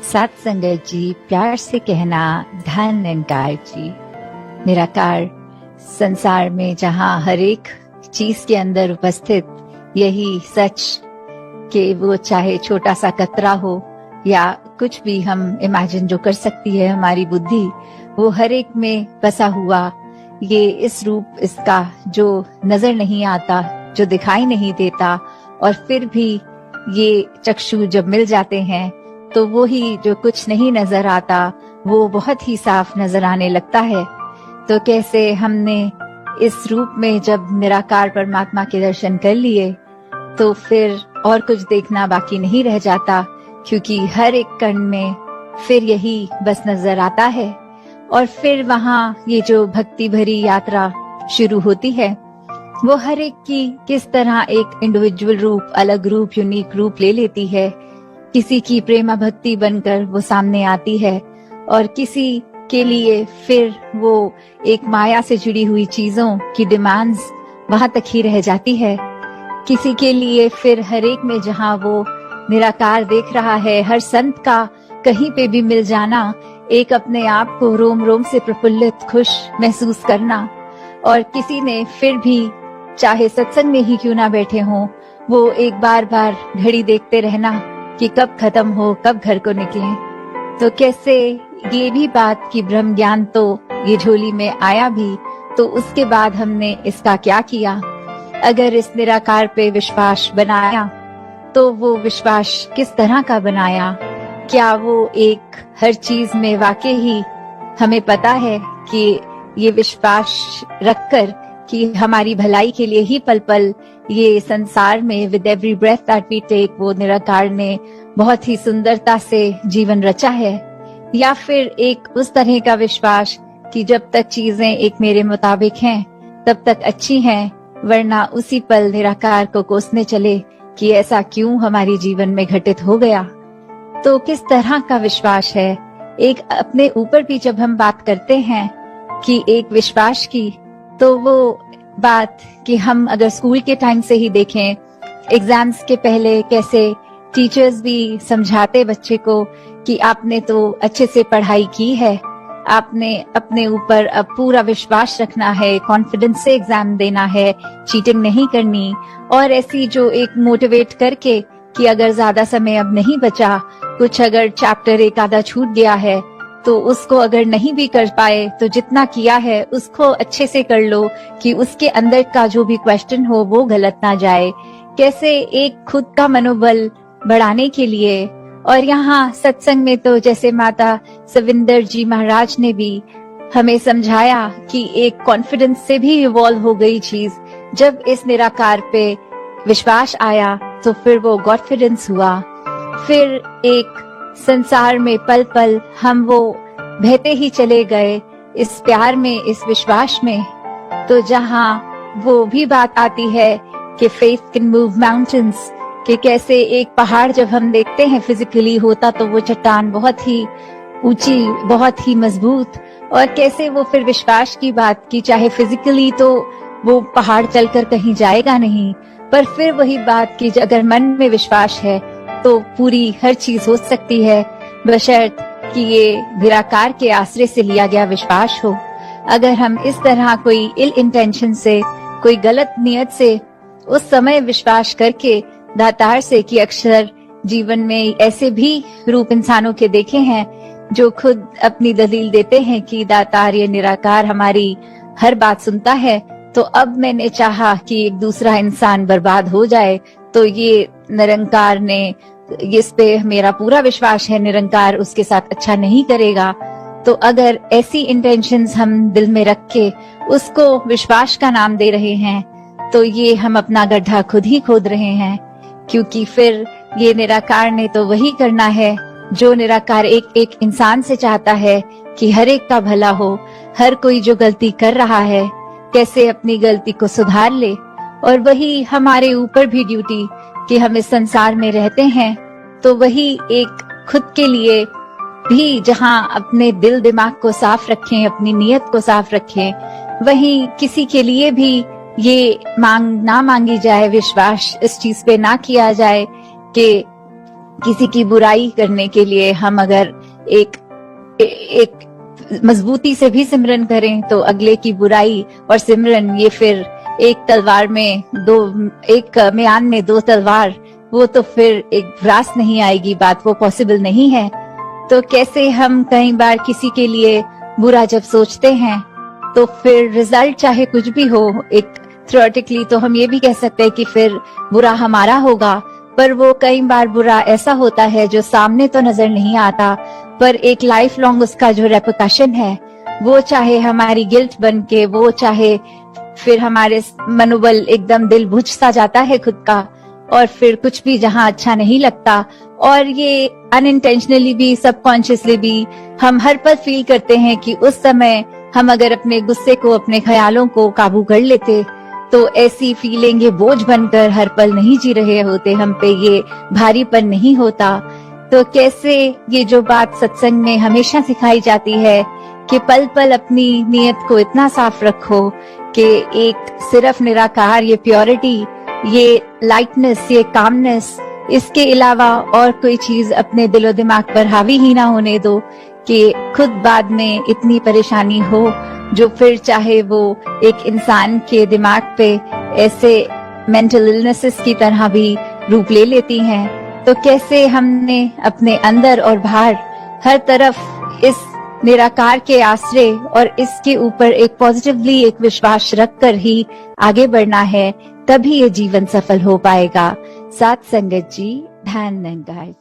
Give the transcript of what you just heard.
सात संगत जी, प्यार से कहना धन निरंकार जी। निराकार संसार में जहाँ हर एक चीज के अंदर उपस्थित यही सच कि वो चाहे छोटा सा कतरा हो या कुछ भी हम इमेजिन जो कर सकती है हमारी बुद्धि, वो हर एक में बसा हुआ ये इस रूप इसका जो नजर नहीं आता, जो दिखाई नहीं देता, और फिर भी ये चक्षु जब मिल जाते हैं तो वो ही जो कुछ नहीं नजर आता वो बहुत ही साफ नजर आने लगता है। तो कैसे हमने इस रूप में जब निराकार परमात्मा के दर्शन कर लिए तो फिर और कुछ देखना बाकी नहीं रह जाता, क्योंकि हर एक कण में फिर यही बस नजर आता है। और फिर वहाँ ये जो भक्ति भरी यात्रा शुरू होती है वो हर एक की किस तरह एक इंडिविजुअल रूप, अलग रूप, यूनिक रूप ले लेती है। किसी की प्रेमा भक्ति बनकर वो सामने आती है और किसी के लिए फिर वो एक माया से जुड़ी हुई चीजों की डिमांड्स वहां तक ही रह जाती है। किसी के लिए फिर हर एक में जहाँ वो निराकार देख रहा है, हर संत का कहीं पे भी मिल जाना, एक अपने आप को रोम रोम से प्रफुल्लित खुश महसूस करना। और किसी ने फिर भी चाहे सत्संग में ही क्यों ना बैठे हों, वो एक बार बार घड़ी देखते रहना कि कब खत्म हो, कब घर को निकलें। तो कैसे ये भी बात की ब्रह्म ज्ञान तो ये झोली में आया भी, तो उसके बाद हमने इसका क्या किया। अगर इस निराकार पे विश्वास बनाया तो वो विश्वास किस तरह का बनाया। क्या वो एक हर चीज में वाकई ही हमें पता है कि ये विश्वास रखकर कि हमारी भलाई के लिए ही पल पल ये संसार में with every breath that we take वो निराकार ने बहुत ही सुंदरता से जीवन रचा है। या फिर एक उस तरह का विश्वास कि जब तक चीजें एक मेरे मुताबिक हैं तब तक अच्छी हैं, वरना उसी पल निराकार को कोसने चले कि ऐसा क्यों हमारे जीवन में घटित हो गया। तो किस तरह का विश्वास है। एक अपने ऊपर भी जब हम बात करते हैं कि एक विश्वास की, तो वो बात कि हम अगर स्कूल के टाइम से ही देखें, एग्जाम्स के पहले कैसे टीचर्स भी समझाते बच्चे को कि आपने तो अच्छे से पढ़ाई की है, आपने अपने ऊपर अब पूरा विश्वास रखना है, कॉन्फिडेंस से एग्जाम देना है, चीटिंग नहीं करनी। और ऐसी जो एक मोटिवेट करके कि अगर ज्यादा समय अब नहीं बचा, कुछ अगर चैप्टर एक आधा छूट गया है तो उसको अगर नहीं भी कर पाए तो जितना किया है उसको अच्छे से कर लो कि उसके अंदर का जो भी क्वेश्चन हो वो गलत ना जाए। कैसे एक खुद का मनोबल बढ़ाने के लिए। और यहाँ सत्संग में तो जैसे माता सविंदर जी महाराज ने भी हमें समझाया कि एक कॉन्फिडेंस से भी इवॉल्व हो गई चीज। जब इस निराकार पे विश्वास आया तो फिर वो कॉन्फिडेंस हुआ। फिर एक संसार में पल पल हम वो बहते ही चले गए इस प्यार में, इस विश्वास में। तो जहाँ वो भी बात आती है कि फेथ कैन मूव माउंटेन्स, कि कैसे एक पहाड़ जब हम देखते हैं फिजिकली होता तो वो चट्टान बहुत ही ऊंची, बहुत ही मजबूत, और कैसे वो फिर विश्वास की बात की, चाहे फिजिकली तो वो पहाड़ चलकर कहीं जाएगा नहीं, पर फिर वही बात की अगर मन में विश्वास है तो पूरी हर चीज हो सकती है, बशर्त कि ये निराकार के आश्रय से लिया गया विश्वास हो। अगर हम इस तरह कोई इल इंटेंशन से, कोई गलत नियत से उस समय विश्वास करके दातार से, कि अक्सर जीवन में ऐसे भी रूप इंसानों के देखे हैं जो खुद अपनी दलील देते हैं कि दातार ये निराकार हमारी हर बात सुनता है, तो अब मैंने चाहा कि एक दूसरा इंसान बर्बाद हो जाए तो ये निरंकार ने, इस पे मेरा पूरा विश्वास है निरंकार उसके साथ अच्छा नहीं करेगा। तो अगर ऐसी इंटेंशंस हम दिल में रख के उसको विश्वास का नाम दे रहे हैं तो ये हम अपना गड्ढा खुद ही खोद रहे हैं। क्योंकि फिर ये निराकार ने तो वही करना है जो निराकार एक एक इंसान से चाहता है कि हर एक का भला हो। हर कोई जो गलती कर रहा है कैसे अपनी गलती को सुधार ले। और वही हमारे ऊपर भी ड्यूटी कि हम इस संसार में रहते हैं तो वही एक खुद के लिए भी जहाँ अपने दिल दिमाग को साफ रखें, अपनी नीयत को साफ रखें, वहीं किसी के लिए भी ये मांग ना मांगी जाए, विश्वास इस चीज पे ना किया जाए कि किसी की बुराई करने के लिए हम अगर एक मजबूती से भी सिमरन करें तो अगले की बुराई और सिमरन, ये फिर एक तलवार में दो, एक म्यान में दो तलवार, वो तो फिर एक रास नहीं आएगी बात, वो पॉसिबल नहीं है। तो कैसे हम कई बार किसी के लिए बुरा जब सोचते हैं तो फिर रिजल्ट चाहे कुछ भी हो, एक थ्योरेटिकली तो हम ये भी कह सकते हैं कि फिर बुरा हमारा होगा, पर वो कई बार बुरा ऐसा होता है जो सामने तो नजर नहीं आता, पर एक लाइफ लॉन्ग उसका जो रेपरकशन है, वो चाहे हमारी गिल्ट बन के, वो चाहे फिर हमारे मनोबल एकदम दिल बुझ सा जाता है खुद का, और फिर कुछ भी जहाँ अच्छा नहीं लगता। और ये अनइंटेंशनली भी, सबकॉन्शियसली भी हम हर पल फील करते हैं कि उस समय हम अगर अपने गुस्से को, अपने ख्यालों को काबू कर लेते तो ऐसी फीलिंग ये बोझ बनकर हर पल नहीं जी रहे होते, हम पे ये भारीपन नहीं होता। तो कैसे ये जो बात सत्संग में हमेशा सिखाई जाती है कि पल पल अपनी नीयत को इतना साफ रखो कि एक सिर्फ निराकार, ये प्योरिटी, ये लाइटनेस, ये कामनेस, इसके अलावा और कोई चीज अपने दिलो दिमाग पर हावी ही ना होने दो कि खुद बाद में इतनी परेशानी हो जो फिर चाहे वो एक इंसान के दिमाग पे ऐसे मेंटल इलनेसेस की तरह भी रूप ले लेती हैं। तो कैसे हमने अपने अंदर और बाहर हर तरफ इस निराकार के आश्रय और इसके ऊपर एक पॉजिटिवली एक विश्वास रखकर ही आगे बढ़ना है, तभी ये जीवन सफल हो पाएगा। साथ संगत जी, ध्यान निरंकार।